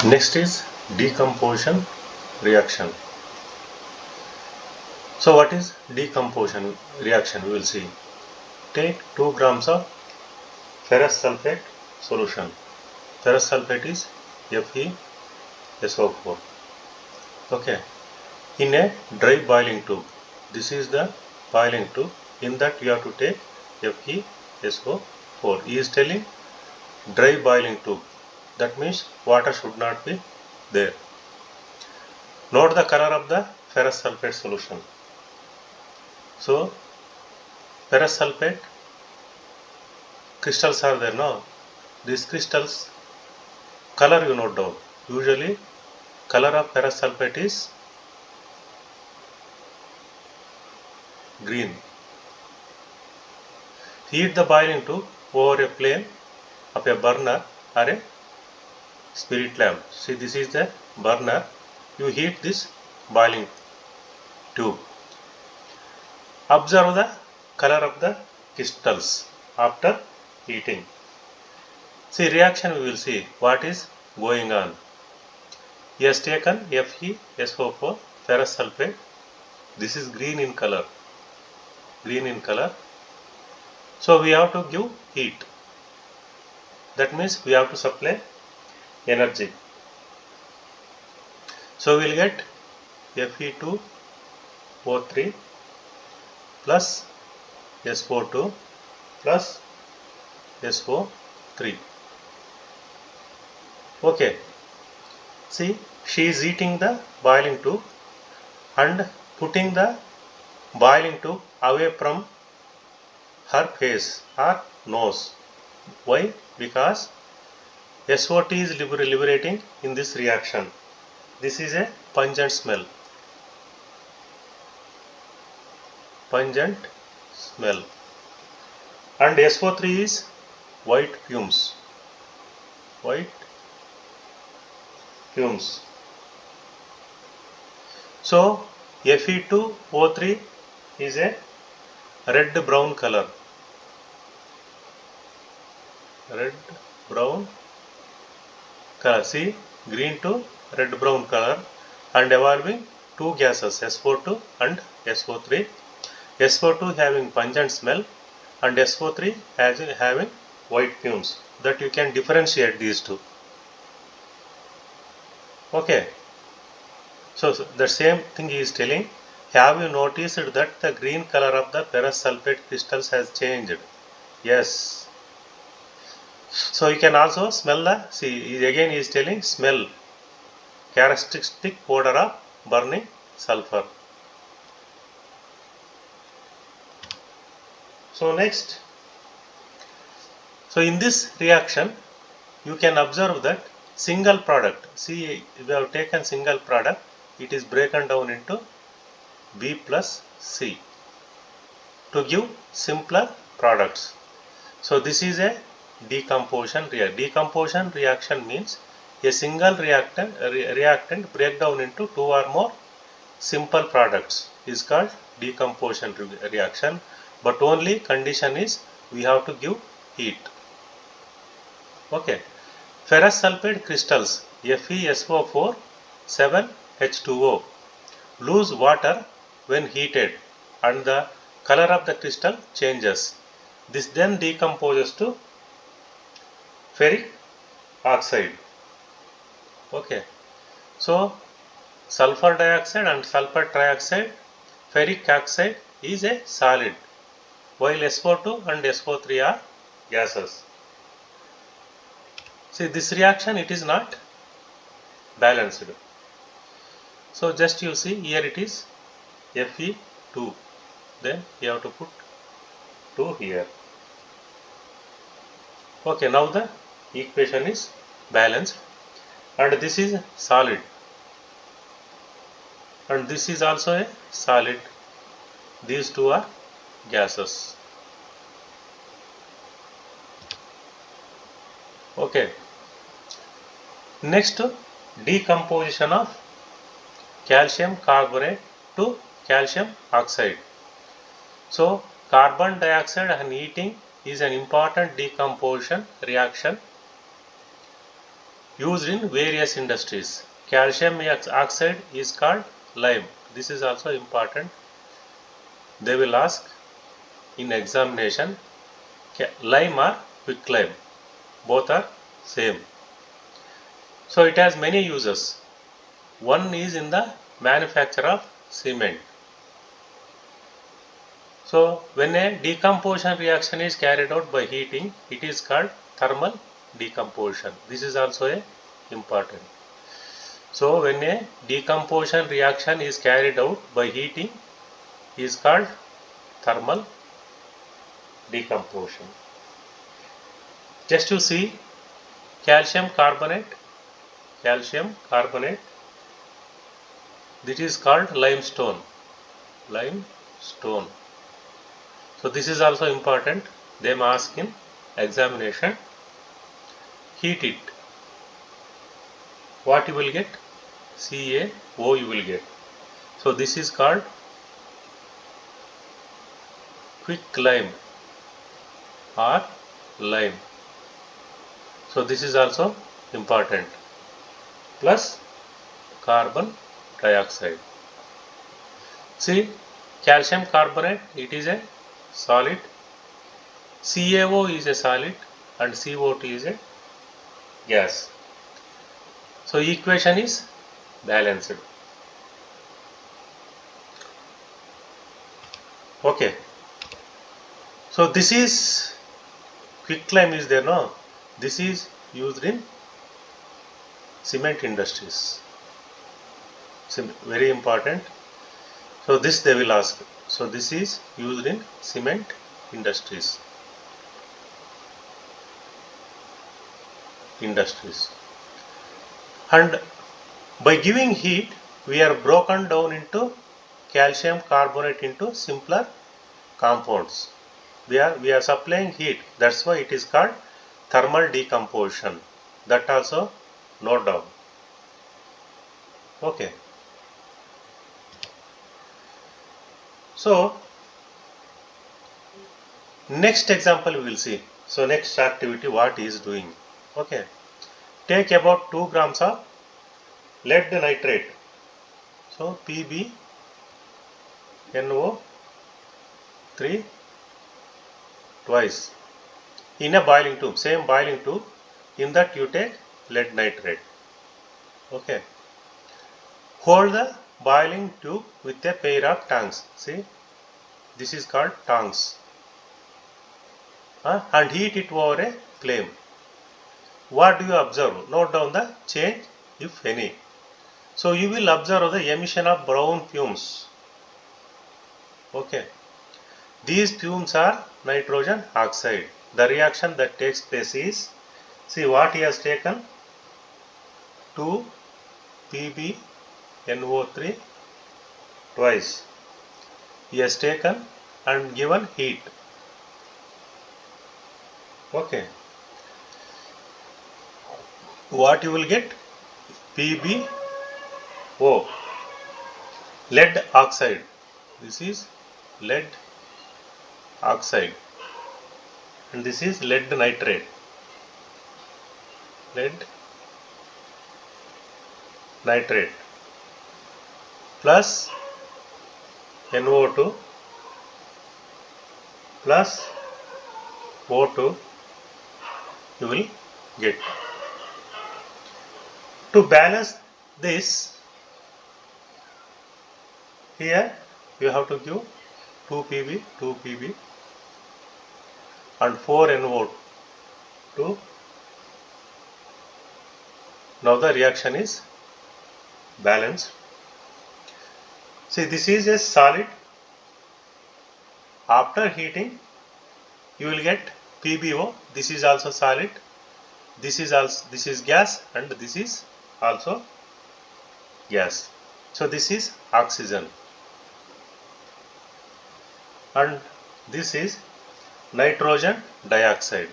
Next is decomposition reaction. So what is decomposition reaction? We will see. Take 2 grams of ferrous sulfate solution. Ferrous sulfate is FeSO4. Okay. In a dry boiling tube. This is the boiling tube. In that you have to take FeSO4. He is telling dry boiling tube. That means water should not be there. Note the color of the ferrous sulfate solution. So ferrous sulfate crystals are there, no? These crystals color you note down. Usually color of ferrous sulfate is green. Heat the boiling tube over a flame of a burner or a spirit lamp. See, this is the burner. You heat this boiling tube. Observe the color of the crystals after heating. See, reaction we will see what is going on. He has taken FeSO4 ferrous sulfate. This is green in color. Green in color. So we have to give heat. That means we have to supply energy. So we will get Fe2O3 plus SO2 plus SO3. Okay. See, she is heating the boiling tube and putting the boiling tube away from her face or nose. Why? Because SO2 is liberating in this reaction. This is a pungent smell. Pungent smell. And SO3 is white fumes. White fumes. So Fe2O3 is a red brown color. Red brown color. See, green to red brown color and evolving two gases SO2 and SO3. SO2 having pungent smell and SO3 having white fumes. That you can differentiate these two. Okay. So the same thing he is telling. Have you noticed that the green color of the ferrous sulfate crystals has changed? Yes. So you can also smell the, see again he is telling smell, characteristic odor of burning sulfur. So next, so in this reaction you can observe that single product, see we have taken single product, it is broken down into B plus C to give simpler products. So this is a decomposition reaction. Decomposition reaction means a single reactant break down into two or more simple products is called decomposition reaction, but only condition is we have to give heat. Okay. Ferrous sulfate crystals FeSO4 7H2O lose water when heated and the color of the crystal changes. This then decomposes to ferric oxide. Okay. So sulfur dioxide and sulfur trioxide, ferric oxide is a solid, while SO2 and SO3 are gases. See, this reaction it is not balanced. So just you see here it is Fe2, then you have to put 2 here. Okay, now the equation is balanced and this is solid and this is also a solid. These two are gases. Okay. Next, decomposition of calcium carbonate to calcium oxide. So carbon dioxide and heating is an important decomposition reaction. used in various industries. Calcium oxide is called lime. This is also important. They will ask in examination, lime or quicklime. Both are same. So it has many uses. One is in the manufacture of cement. So when a decomposition reaction is carried out by heating, it is called thermal decomposition. This is also important. So when a decomposition reaction is carried out by heating, is called thermal decomposition. Just to see calcium carbonate, this is called limestone. So this is also important. They may ask in examination. Heat it. What you will get? CaO you will get. So this is called quicklime or lime. So this is also important. Plus carbon dioxide. See, calcium carbonate, it is a solid. CaO is a solid and CO2 is a gas. So equation is balanced. Okay. So this is quicklime is there, no? This is used in cement industries. Very important. So this they will ask. So this is used in cement industries. And by giving heat, we are broken down into calcium carbonate into simpler compounds. We are supplying heat. That's why it is called thermal decomposition. That also note down. Okay. So next example we will see. So next activity what he is doing. Okay. Take about 2 grams of lead nitrate. So PbNO3 twice in a boiling tube, same boiling tube. In that you take lead nitrate. Okay. Hold the boiling tube with a pair of tongs. See, this is called tongs. And heat it over a flame. What do you observe? Note down the change, if any. So you will observe the emission of brown fumes. Okay. These fumes are nitrogen oxide. The reaction that takes place is, see what he has taken, 2 PbNO3 twice. He has taken and given heat. Okay. What you will get? PbO, lead oxide. This is lead oxide and this is lead nitrate. Plus NO2 plus O2 you will get. To balance this, here you have to give 2 Pb and 4 NO2. Now the reaction is balanced. See, this is a solid. After heating you will get PbO. This is also solid. This is gas and this is also gas. So this is oxygen and this is nitrogen dioxide.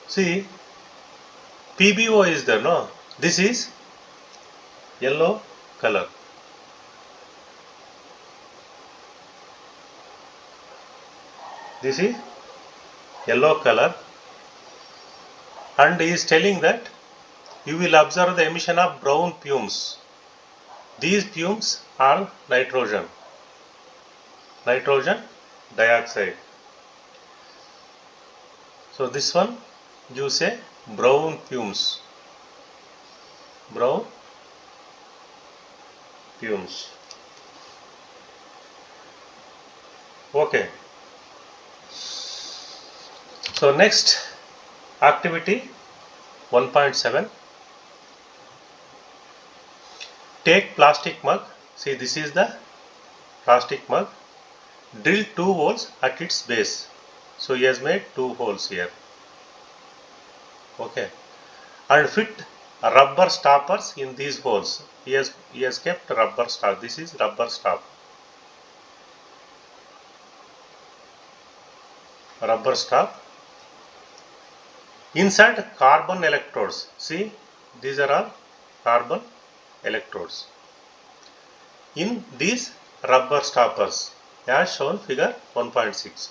See, PbO is there, no? This is yellow color. This is yellow color, and he is telling that you will observe the emission of brown fumes. These fumes are nitrogen dioxide. So this one gives a brown fumes. Okay. So next activity 1.7. Take plastic mug. See, this is the plastic mug. Drill 2 holes at its base. So he has made 2 holes here. Okay. And fit rubber stoppers in these holes. He has kept rubber stop. This is rubber stop. Rubber stop. Insert carbon electrodes. See, these are all carbon electrodes in these rubber stoppers as shown figure 1.6.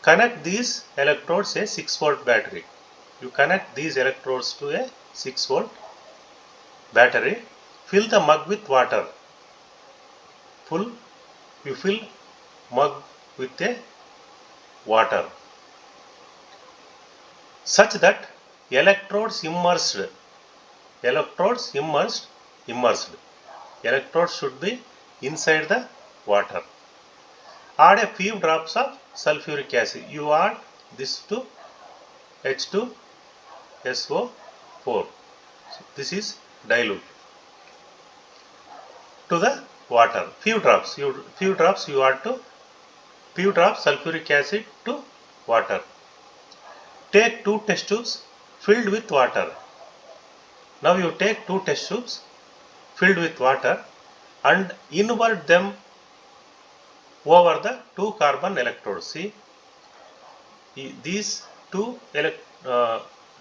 Connect these electrodes a 6-volt battery. You connect these electrodes to a 6-volt battery. Fill the mug with water. You fill mug with a water such that electrodes immersed. Electrodes should be inside the water. Add a few drops of sulfuric acid. You add this to H2SO4. So this is dilute to the water. Few drops you add to few drops sulfuric acid to water. Take 2 test tubes filled with water. Now you take 2 test tubes filled with water and invert them over the 2 carbon electrodes. See, these 2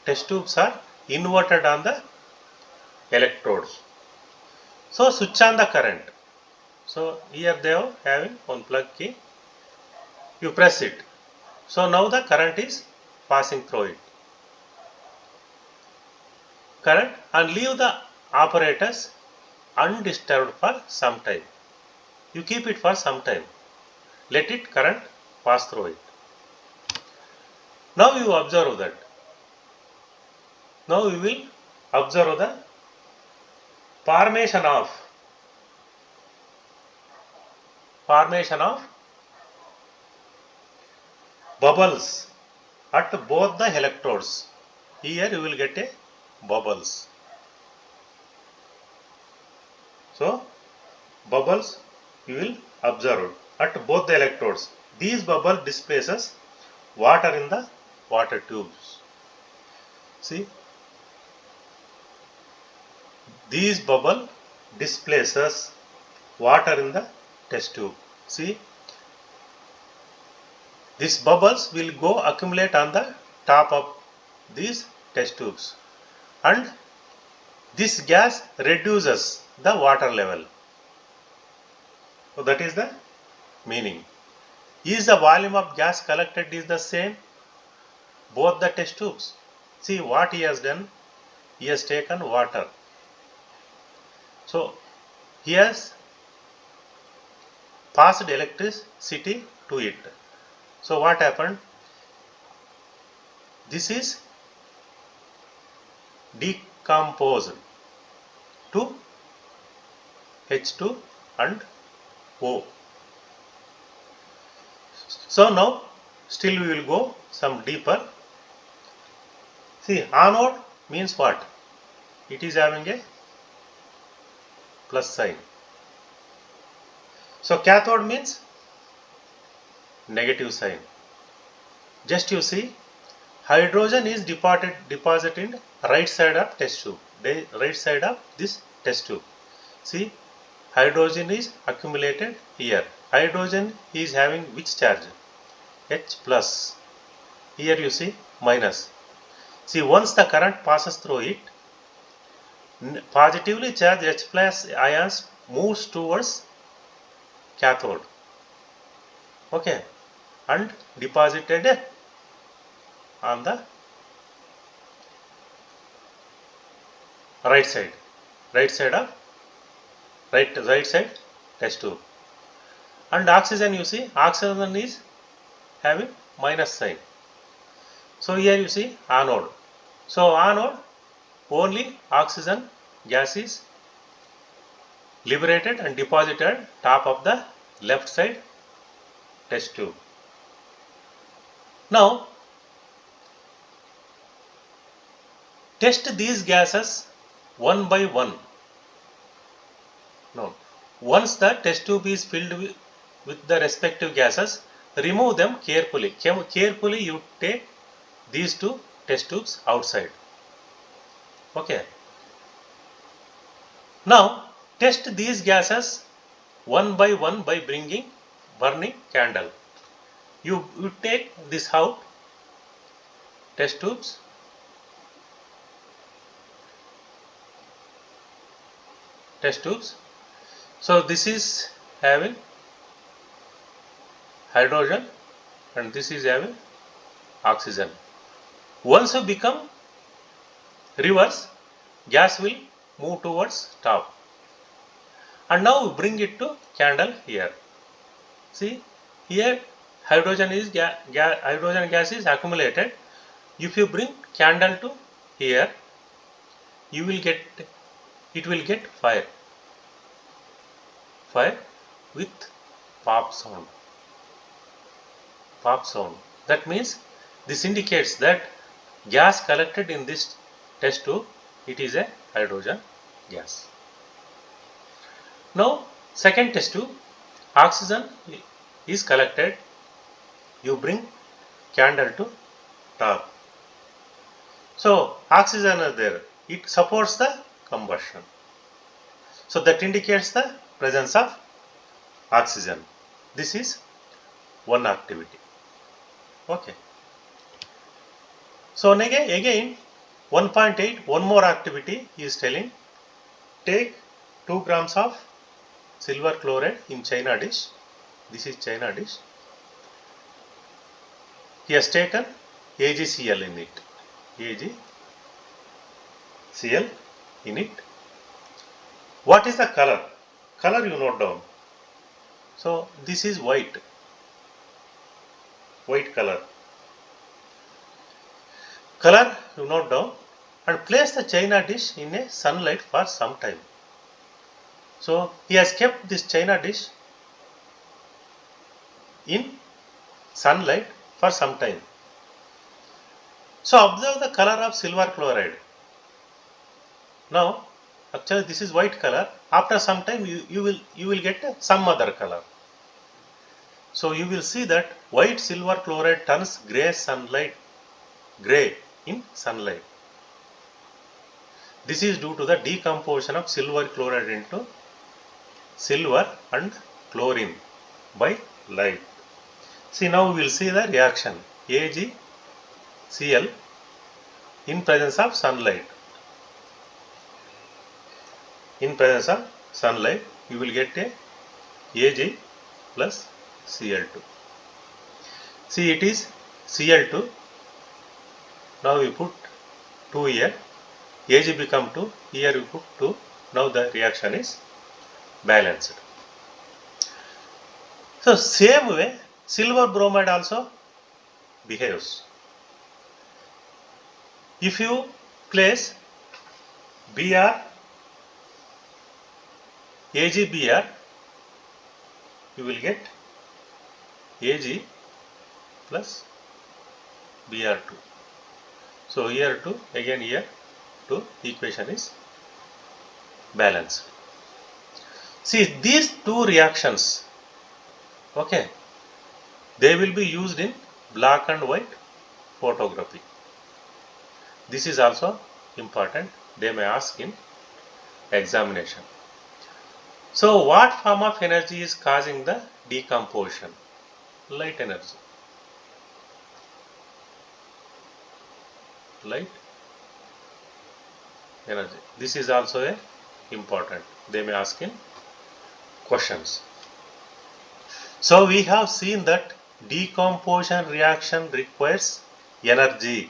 test tubes are inverted on the electrodes. So switch on the current. So here they are having one plug key. You press it. So now the current is passing through it. Current, and leave the apparatus undisturbed for some time. You keep it for some time. Let it current pass through it. Now you observe that. Now you will observe the formation of bubbles at both the electrodes. Here you will get a bubbles. So bubbles you will observe at both the electrodes. These bubble displaces water in the water tubes. See, these bubble displaces water in the test tube. See, these bubbles will go accumulate on the top of these test tubes, and this gas reduces the water level. So that is the meaning. Is the volume of gas collected is the same? Both the test tubes. See what he has done. He has taken water. So he has passed electricity to it. So what happened? This is decomposed to H2 and O. So now still we will go some deeper. See, anode means what? It is having a plus sign. So cathode means negative sign. Just you see, hydrogen is deposited in right side of test tube. Right side of this test tube. See, hydrogen is accumulated here. Hydrogen is having which charge? H plus. Here you see minus. See, once the current passes through it, positively charged H plus ions moves towards cathode. Okay. and deposited on the right side of right side test tube. And oxygen, you see, oxygen is having minus sign. So here you see anode. So anode, only oxygen gas is liberated and deposited top of the left side test tube. Now test these gases one by one. Now once the test tube is filled with the respective gases, remove them carefully. Carefully you take these two test tubes outside. Okay. Now test these gases one by one by bringing burning candle. You take this out, test tubes, So this is having hydrogen and this is having oxygen. Once you become reverse, gas will move towards top. And now we bring it to candle here. See, here hydrogen gas is accumulated. If you bring candle to here, it will get fire with pop sound. That means this indicates that gas collected in this test tube, it is a hydrogen gas. Now second test tube, oxygen is collected. You bring candle to top. So oxygen is there. It supports the combustion. So that indicates the presence of oxygen. This is one activity. Okay. So again 1.8, one more activity he is telling. Take 2 grams of silver chloride in china dish. This is china dish. He has taken AgCl in it. AgCl in it. What is the color? Color you note down. So this is white color. Color you note down and place the china dish in a sunlight for some time. So he has kept this china dish in sunlight for some time. So observe the color of silver chloride. Now actually this is white color. After some time you will get some other color. So you will see that white silver chloride turns gray in sunlight. This is due to the decomposition of silver chloride into silver and chlorine by light. See, now we will see the reaction. AgCl in presence of sunlight. In presence of sunlight, you will get a Ag plus Cl2. See, it is Cl2. Now we put 2 here. Ag become 2. Here we put 2. Now the reaction is balanced. So same way, silver bromide also behaves. If you place Br, AgBr, you will get Ag plus Br2. So here 2, again here 2, equation is balanced. See, these two reactions, okay, they will be used in black and white photography. This is also important. They may ask in examination. So what form of energy is causing the decomposition? Light energy. Light energy. This is also important. They may ask in questions. So we have seen that Decomposition reaction requires energy.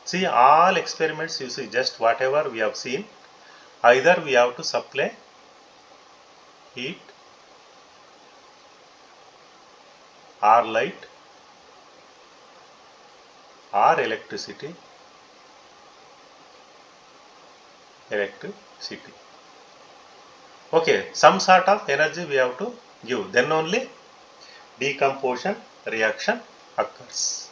See, all experiments you see, just whatever we have seen, either we have to supply heat or light or electricity. Okay, some sort of energy we have to give, then only decomposition reaction occurs.